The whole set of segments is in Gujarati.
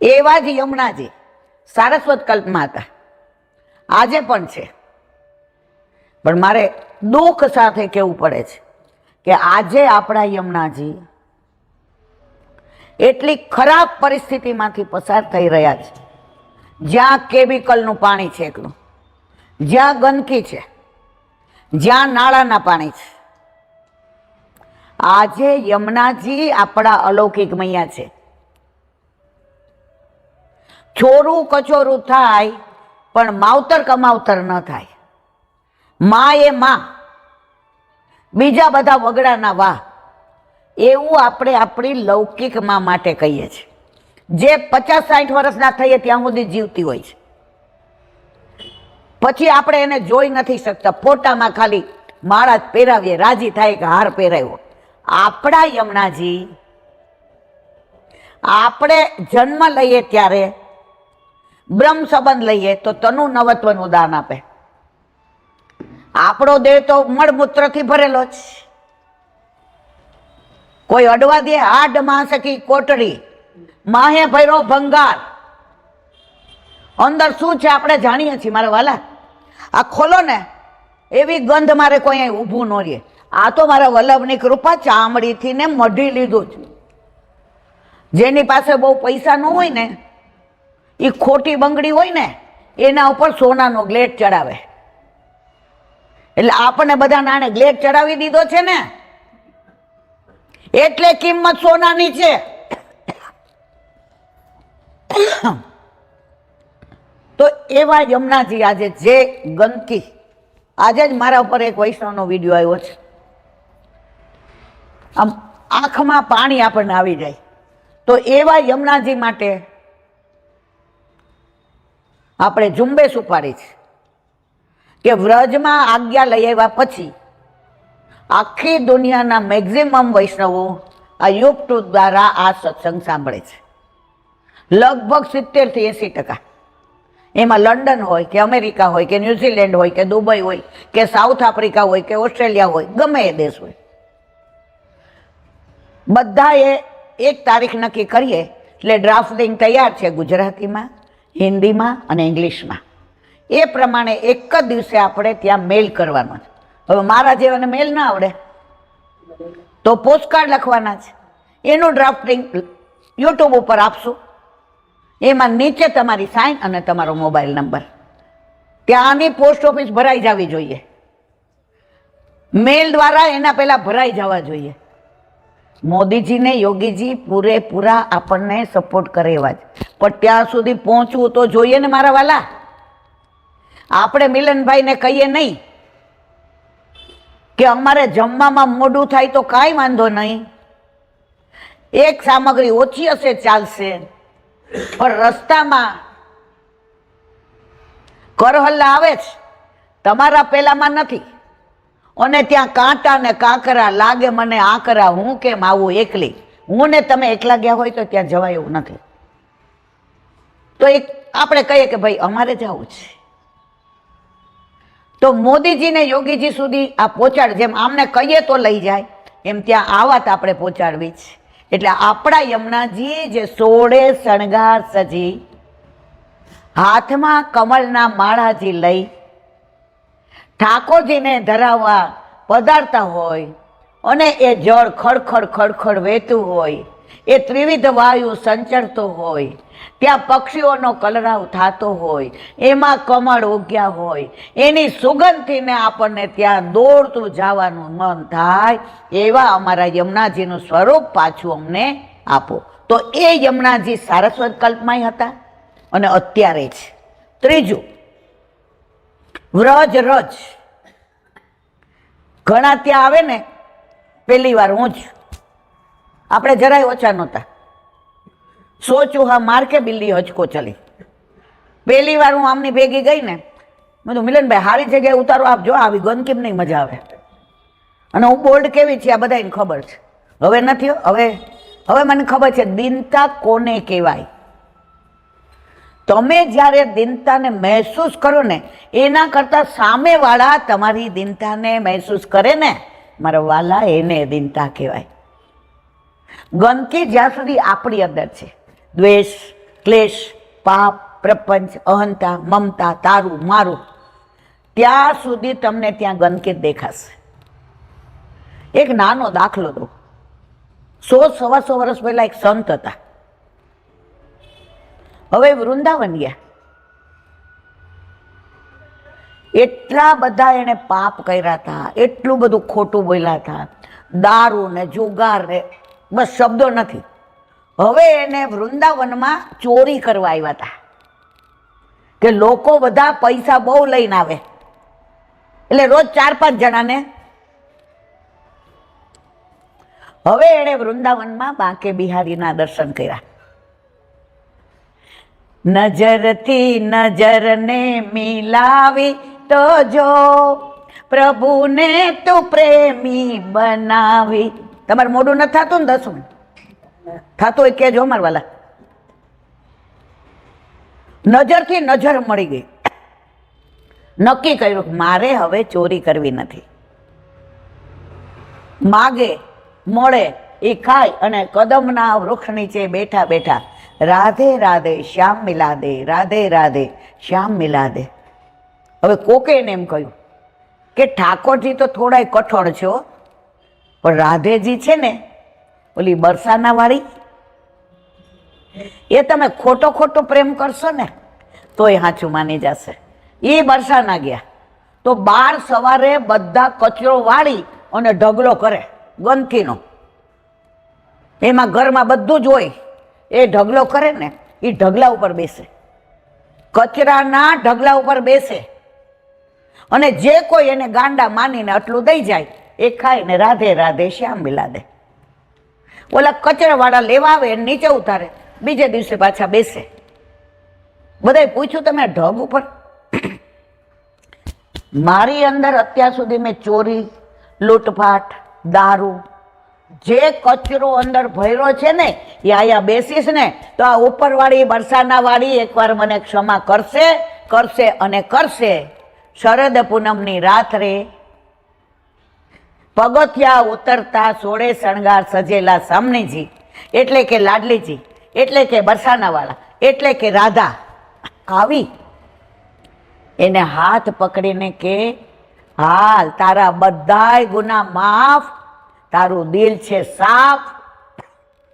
એવા જ યમુનાજી સારસ્વત કલ્પમાં હતા, આજે પણ છે. પણ મારે દુઃખ સાથે કહેવું પડે છે કે આજે આપણા યમુનાજી એટલી ખરાબ પરિસ્થિતિમાંથી પસાર થઈ રહ્યા છે, જ્યાં કેમિકલનું પાણી છે એકલું, જ્યાં ગંદકી છે, જ્યાં નાળાના પાણી છે. આજે યમુનાજી આપણા અલૌકિક મૈયા છે. ચોરું કચોરું થાય પણ માવતર કમાવતર ન થાય. માં એ માં, બીજા બધા વગડાના વાહ, એવું આપણે આપણી લૌકિક માં માટે કહીએ છીએ, જે 50-60 વર્ષના થઈએ ત્યાં સુધી જીવતી હોય છે. પછી આપણે એને જોઈ નથી શકતા, ફોટામાં ખાલી માળા જ પહેરાવીએ, રાજી થાય કે હાર પહેરાવ્યો. આપણા યમુનાજી આપણે જન્મ લઈએ ત્યારે બ્રહ્મ સંબંધ લઈએ તો તનુ નવત્વનું દાન આપે. આપણો દેહ તો મળમૂત્રથી ભરેલો જ. કોઈ અડવા દે હાડ માંસકી કોટડી, માહે ભૈરો ભંગાર. અંદર શું છે આપણે જાણીએ છીએ મારા વાલા. આ ખોલો ને એવી ગંધ મારે કોઈ અહીં ઊભું ન રહે. આ તો મારા વલ્લભની કૃપા, ચામડીથી ને મઢી લીધું છે. જેની પાસે બહુ પૈસા ન હોય ને, એ ખોટી બંગડી હોય ને એના ઉપર સોનાનો ગ્લેટ ચડાવે. એટલે આપણને બધા નાણે ગ્લેટ ચડાવી દીધો છે ને, એટલે કિંમત સોનાની છે. તો એવા યમુનાજી આજે જે ગંદકી, આજે જ મારા ઉપર એક વૈષ્ણવનો વિડીયો આવ્યો છે, આમ આંખમાં પાણી આપણને આવી જાય. તો એવા યમુનાજી માટે આપણે ઝુંબેશ ઉપાડી છે કે વ્રજમાં આજ્ઞા લઈ આવ્યા પછી આખી દુનિયાના મેક્ઝિમમ વૈષ્ણવો આ યુટ્યુબ દ્વારા આ સત્સંગ સાંભળે છે. લગભગ 70 થી 80%. એમાં લંડન હોય કે અમેરિકા હોય કે ન્યુઝીલેન્ડ હોય કે દુબઈ હોય કે સાઉથ આફ્રિકા હોય કે ઓસ્ટ્રેલિયા હોય, ગમે એ દેશ હોય, બધાએ એક તારીખ નક્કી કરીએ એટલે ડ્રાફ્ટિંગ તૈયાર છે ગુજરાતીમાં, હિન્દીમાં અને ઇંગ્લિશમાં. એ પ્રમાણે એક જ દિવસે આપણે ત્યાં મેલ કરવાનો છે. હવે મારા જેવાને મેલ ના આવડે તો પોસ્ટકાર્ડ લખવાના છે, એનું ડ્રાફ્ટિંગ યુટ્યુબ ઉપર આપશું. એમાં નીચે તમારી સાઇન અને તમારો મોબાઈલ નંબર. ત્યાંની પોસ્ટ ઓફિસ ભરાઈ જવી જોઈએ, મેલ દ્વારા એના પહેલા ભરાઈ જવા જોઈએ. મોદીજીને યોગીજી પૂરેપૂરા આપણને સપોર્ટ કરે એવા જ, પણ ત્યાં સુધી પહોંચવું તો જોઈએ ને મારા વાલા. આપણે મિલનભાઈને કહીએ નહીં કે અમારે જમવામાં મોડું થાય તો કાંઈ વાંધો નહીં, એક સામગ્રી ઓછી હશે ચાલશે, પણ રસ્તામાં કરહલ્લા આવે છે, તમારા પેલામાં નથી, અને ત્યાં કાંટા ને કાંકરા લાગે, મને આકરા, હું કેમ આવું એકલી. હું ને તમે એકલા ગયા હોય તો ત્યાં જવાય એવું નથી. તો એક આપણે કહીએ કે ભાઈ અમારે જવું છે, તો મોદીજીને યોગીજી સુધી આ પહોંચાડ. જેમ આમને કહીએ તો લઈ જાય, એમ ત્યાં આ વાત આપણે પહોંચાડવી છે. એટલે આપણા યમુનાજી જે 16 શણગાર સજી, હાથમાં કમળના માળાજી લઈ ઠાકોરજીને ધરાવવા પધારતા હોય, અને એ જળ ખડખડ ખડખડ વહેતું હોય, એ ત્રિવિધ વાયુ સંચરતો હોય, ત્યાં પક્ષીઓનો કલરવ થતો હોય, એમાં કમળ ઉગ્યા હોય, એની સુગંધથીને આપણને ત્યાં દોડતું જવાનું મન થાય. એવા અમારા યમુનાજીનું સ્વરૂપ પાછું અમને આપો. તો એ યમુનાજી સારસ્વત કલ્પમાં હતા અને અત્યારે છે. ત્રીજું, વ્રજ રજ. ઘણા ત્યાં આવે ને, પહેલી વાર હું જ, આપણે જરાય ઓછા નહોતા. સોચું હા માર કે બિલ્લી હચકો ચલી. પહેલી વાર હું આમની ભેગી ગઈ ને, મેં તો મિલનભાઈ હારી જગ્યાએ ઉતારો આપજો, આવી ગંદ કેમ નહીં મજા આવે. અને હું બોલ્ડ કેવી છે આ બધાને ખબર છે. હવે નથી, હવે મને ખબર છે દીનતા કોને કહેવાય. તમે જ્યારે દીનતાને મહેસૂસ કરો ને, એના કરતાં સામેવાળા તમારી દીનતાને મહેસૂસ કરે ને, મારા વાલા, એને દીનતા કહેવાય. ગંદકી જ્યાં સુધી આપણી અંદર છે, દ્વેષ, ક્લેશ, પાપ, પ્રપંચ, અહંતા, મમતા, તારું મારું, ત્યાં સુધી તમને ત્યાં ગંદકી દેખાશે. એક નાનો દાખલો દો. 100-125 વર્ષ પહેલા એક સંત હતા. હવે વૃંદાવન ગયા. એટલા બધા એને પાપ કર્યા હતા, એટલું બધું ખોટું બોલ્યા હતા, દારૂ ને જુગાર ને બસ શબ્દો નથી. હવે એને વૃંદાવનમાં ચોરી કરવા આવ્યા હતા કે લોકો બધા પૈસા બહુ લઈને આવે એટલે રોજ 4-5 જણાને. હવે એણે વૃંદાવનમાં બાંકે બિહારીના દર્શન કર્યા. નજરથી નજરને મિલાવી તો જો પ્રભુને તું પ્રેમી બનાવી. તમારે મોઢું નથી થતું ને 10 મિનિટ થતું હોય કેજો મારા વાલા. નજરથી નજર મળી ગઈ. નક્કી કર્યું કે મારે હવે ચોરી કરવી નથી. માગે મળે એ ખાય અને કદમના વૃક્ષ નીચે બેઠા બેઠા રાધે રાધે શ્યામ મિલા દે, રાધે રાધે શ્યામ મિલા દે. હવે કોકે એને એમ કહ્યું કે ઠાકોરજી તો થોડા કઠોળ છે, પણ રાધેજી છે ને ઓલી બરસાના વાળી, એ તમે ખોટો ખોટો પ્રેમ કરશો ને તો એ સાચું માની જશે. એ બરસાના ગયા તો 12 સવારે બધા કચરો વાળી અને ઢગલો કરે ગંદકીનો. એમાં ઘરમાં બધું જ હોય, એ ઢગલો કરે ને એ ઢગલા ઉપર બેસે, કચરાના ઢગલા ઉપર બેસે અને જે કોઈ એને ગાંડા માનીને આટલું દઈ જાય એ ખાઈને રાધે રાધે શ્યામ મિલા દે. ઓલા કચરાવાળા લેવા આવે નીચે ઉતારે, બીજે દિવસે પાછા બેસે. બધાએ પૂછ્યું તમે ઢગ ઉપર? મારી અંદર અત્યાર સુધી મેં ચોરી, લૂંટફાટ, દારૂ, જે કચરો અંદર ભર્યો છે ને એ અહીંયા બેસીશ ને તો આ ઉપરવાળી બરસાના વાળી એકવાર મને ક્ષમા કરશે, કરશે અને કરશે. શરદ પૂનમની રાત્રે પગથિયા ઉતરતા 16 શણગાર સજેલા સામનેજી એટલે કે લાડલીજી, એટલે કે બરસાના વાળા, એટલે કે રાધા આવી એને હાથ પકડીને કે હાલ તારા બધાય ગુના માફ, તારું દિલ છે સાફ,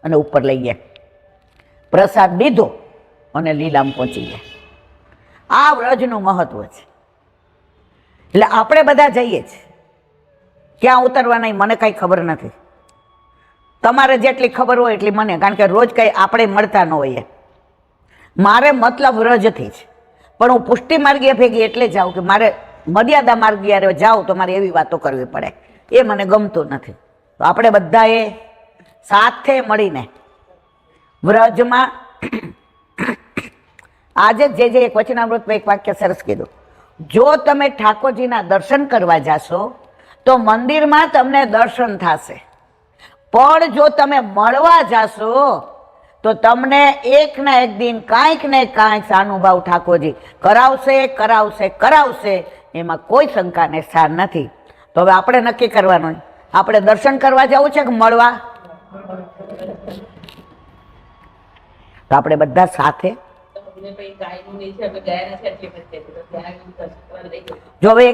અને ઉપર લઈ ગયા. પ્રસાદ લીધો અને લીલામ પહોંચી ગયા. આ વ્રજનું મહત્વ છે. એટલે આપણે બધા જઈએ છીએ, ક્યાં ઉતરવાના મને કઈ ખબર નથી. તમારે જેટલી ખબર હોય એટલી મને, કારણ કે રોજ કઈ આપણે મળતા ન હોઈએ. મારે મતલબ વ્રજથી જ, પણ હું પુષ્ટિ માર્ગીય ભેગી એટલે જાઉં કે મારે મર્યાદા માર્ગીય જાઉં તો મારે એવી વાતો કરવી પડે, એ મને ગમતું નથી. તો આપણે બધાએ સાથે મળીને વ્રજમાં આજે જે એક વચનામૃતમાં એક વાક્ય સરસ કીધું, જો તમે ઠાકોરજીના દર્શન કરવા જાશો તો મંદિરમાં તમને દર્શન થશે, પણ જો તમે મળવા જાશો તો તમને એક ના એક દિન કાંઈક ને કાંઈક અનુભવ ઠાકોરજી કરાવશે કરાવશે કરાવશે, એમાં કોઈ શંકાને સ્થાન નથી. તો હવે આપણે નક્કી કરવાનું, આપણે દર્શન કરવા જવું છે કે મળવા? તો આપણે બધા સાથે જો હવે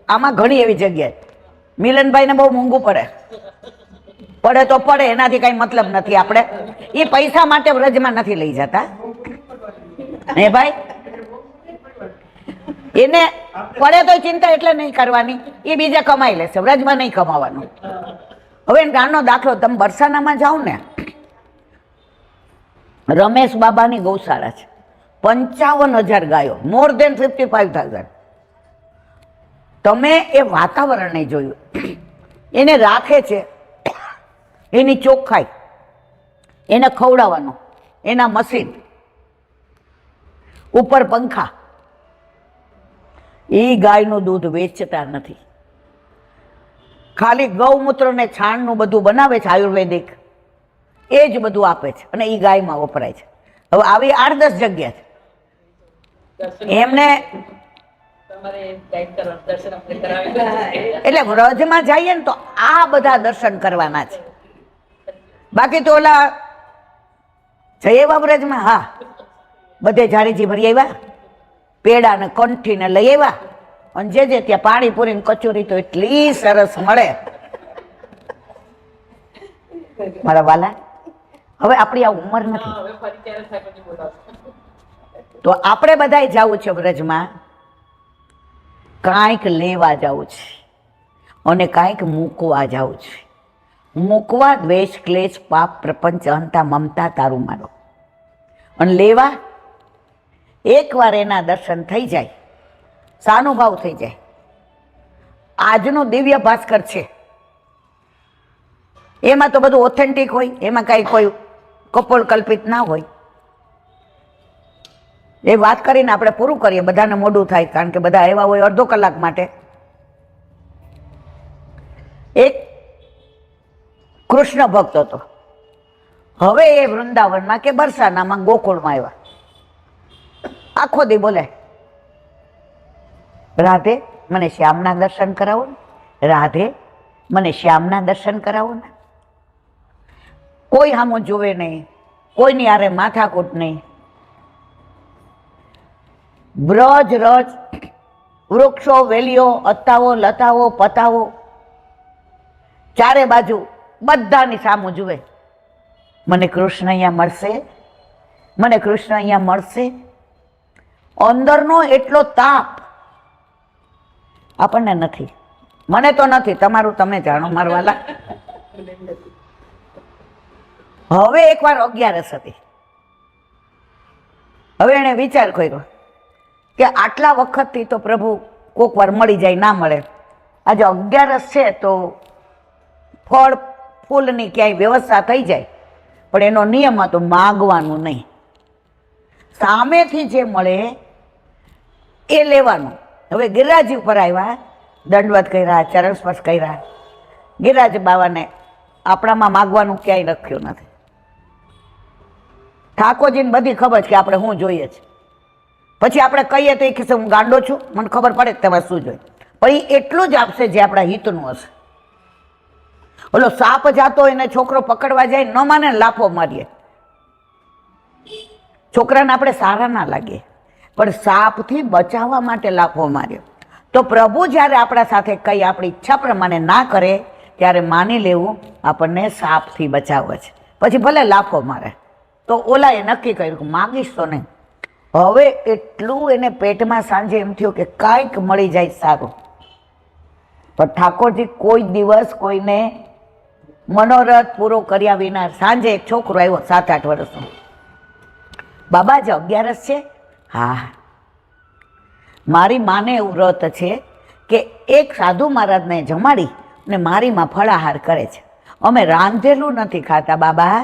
આમાં ઘણી એવી જગ્યાએ મિલનભાઈ ને બહુ મોંઘું પડે તો પડે, એનાથી કઈ મતલબ નથી. આપણે એ પૈસા માટે વ્રજમાં નથી લઈ જતા હે ભાઈ. એને પડે તો ચિંતા એટલે નહીં કરવાની, એ બીજા કમાઈ લેશે, વ્રજમાં નહીં કમાવાનું. હવે નાનો દાખલો, તમે બરસાનામાં જાઓ ને, રમેશ બાબાની ગૌશાળા છે, 55,000 ગાયો, મોર દેન 55,000. તમે એ વાતાવરણ નહીં જોયું, એને રાખે છે, એની ચોખ્ખાઈ, એને ખવડાવવાનું, એના મશીન ઉપર પંખા. એ ગાયનું દૂધ વેચતા નથી, ખાલી ગૌમૂત્ર ને છાણનું બધું બનાવે છે આયુર્વેદિક, એ જ બધું આપે છે અને એ ગાયમાં વપરાય છે. હવે આવી 8-10 જગ્યા છે એમને. એટલે વ્રજમાં જઈએ ને તો આ બધા દર્શન કરવાના છે. બાકી તો ઓલા જયેવા વ્રજમાં હા બધે જાળીજી ભરી આવ્યા, પેડા ને કંઠી ને લઈ આવ્યા, અને જે ત્યાં પાણીપુરી કચોરી તો એટલી સરસ મળે. મારા વાલા, હવે આપણી આ ઉંમર નથી, તો આપણે બધાય જવું છે વ્રજમાં, કાંઈક લેવા જવું છે અને કાંઈક મૂકવા જવું છે. મૂકવા દ્વેષ, ક્લેશ, પાપ, પ્રપંચ, અહંતા, મમતા તારું મારો, અને લેવા એકવાર એના દર્શન થઈ જાય, સાનુભાવ થઈ જાય. આજનું દિવ્ય ભાસ્કર છે, એમાં તો બધું ઓથેન્ટિક હોય, એમાં કાંઈ કોઈ કપોળ કલ્પિત ના હોય. એ વાત કરીને આપણે પૂરું કરીએ, બધાને મોડું થાય, કારણ કે બધા એવા હોય અડધો કલાક માટે. એક કૃષ્ણ ભક્ત હતો, હવે એ વૃંદાવનમાં કે બરસાનામાં ગોકુળમાં આવ્યા. આખો દી બોલે, રાધે મને શ્યામના દર્શન કરાવો ને, રાધે મને શ્યામના દર્શન કરાવો ને. કોઈ હામું જુએ નહીં, કોઈની આરે માથાકૂટ નહીં. બ્રજ રજ, વૃક્ષો, વેલીઓ, અતાવો, લતાવો, પતાવો, ચારે બાજુ બધાની સામું જુએ. મને કૃષ્ણ અહીંયા મળશે, મને કૃષ્ણ અહીંયા મળશે. અંદરનો એટલો તાપ આપણને નથી, મને તો નથી, તમારું તમે જાણો મારા વાલા. હવે એકવાર 11 હતી, હવે એને વિચાર કર્યો કે આટલા વખતથી તો પ્રભુ કોક વાર મળી જાય, ના મળે, આજે 11 છે તો ફળ ફૂલની ક્યાંય વ્યવસ્થા થઈ જાય, પણ એનો નિયમ હતો માગવાનું નહીં, સામેથી જે મળે એ લેવાનું. હવે ગિરિરાજી ઉપર આવ્યા, દંડવત કર્યા, ચરણ સ્પર્શ કર્યા. ગિરિરાજ બાવાને આપણામાં માગવાનું ક્યાંય લખ્યું નથી. ઠાકોરજીને બધી ખબર છે કે આપણે શું જોઈએ છે. પછી આપણે કહીએ તો એ કહેશે હું ગાંડો છું, મને ખબર પડે કે તમારે શું જોઈએ, પણ એ એટલું જ આપશે જે આપણા હિતનું હશે. ઓલો સાપ જાતો હોય ને છોકરો પકડવા જાય, ન માને લાફો મારીએ. છોકરાને આપણે સારા ના લાગીએ, પણ સાપથી બચાવવા માટે લાફો માર્યો. તો પ્રભુ જ્યારે આપણા સાથે કઈ આપણી ઈચ્છા પ્રમાણે ના કરે, ત્યારે માની લેવું આપણને સાપથી બચાવે છે. પછી ભલે લાફો મારે, તો ઓલાએ નક્કી કર્યું કે માગીશ તો નહીં. હવે એટલું એને પેટમાં સાંજે એમ થયું કે કાંઈક મળી જાય સારું. પણ ઠાકોરજી કોઈ દિવસ કોઈને મનોરથ પૂરો કર્યા વિના, સાંજે એક છોકરો આવ્યો 7-8 વર્ષનો, બાબા જે 11 છે? હા, મારી માને એવું વ્રત છે કે એક સાધુ મહારાજને જમાડી ને મારી માં ફળાહાર કરે છે. અમે રાંધેલું નથી ખાતા બાબા,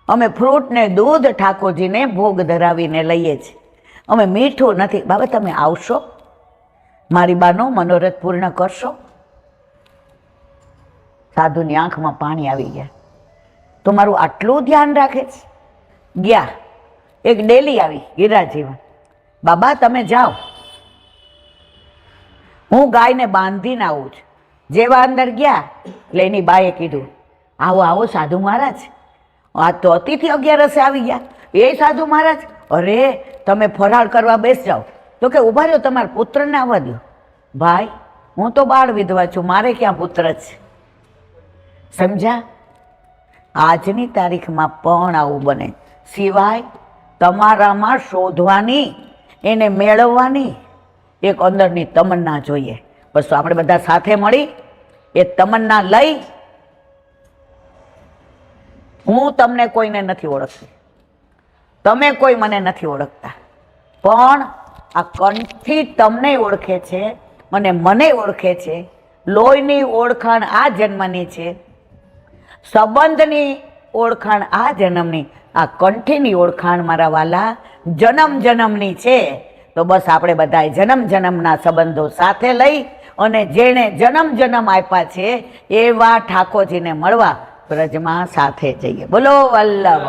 અમે ફ્રૂટ ને દૂધ ઠાકોરજીને ભોગ ધરાવીને લઈએ છીએ, અમે મીઠું નથી. બાબા તમે આવશો, મારી બાનો મનોરથ પૂર્ણ કરશો? સાધુની આંખમાં પાણી આવી ગયા. તો મારું આટલું ધ્યાન રાખે છે. ગયા, એક ડેલી આવી ગિરિરાજીમાં, બાબા તમે જાઓ, હું ગાયને બાંધીને આવું છું. જેવા અંદર ગયા એટલે એની બાએ કીધું આવો આવો સાધુ મહારાજ, આ તો અતિથિ 11 આવી ગયા. એ સાધુ મહારાજ, અરે તમે ફરાળ કરવા બેસ જાઓ. તો કે ઉભા રહ્યો, તમારા પુત્રને આવવા દો. ભાઈ હું તો બાળ વિધવા છું, મારે ક્યાં પુત્ર છે? સમજ્યા? આજની તારીખમાં પણ આવું બને, સિવાય તમારામાં શોધવાની, એને મેળવવાની એક અંદરની તમન્ના જોઈએ. બસ આપણે બધા સાથે મળી એ તમન્ના લઈ. હું તમને કોઈને નથી ઓળખતી, તમે કોઈ મને નથી ઓળખતા, પણ આ કંઠી તમને ઓળખે છે, મને ઓળખે છે. લોહીની ઓળખાણ આ જન્મની છે, સંબંધની ઓળખાણ આ જન્મની, આ કંઠીની ઓળખાણ મારા વાલા જન્મ જન્મની છે. તો બસ આપણે બધાએ જન્મ જન્મના સંબંધો સાથે લઈ અને જેણે જન્મ જન્મ આપ્યા છે એવા ઠાકોરજીને મળવા બ્રજમાં સાથે જઈએ. બોલો વલ્લભ.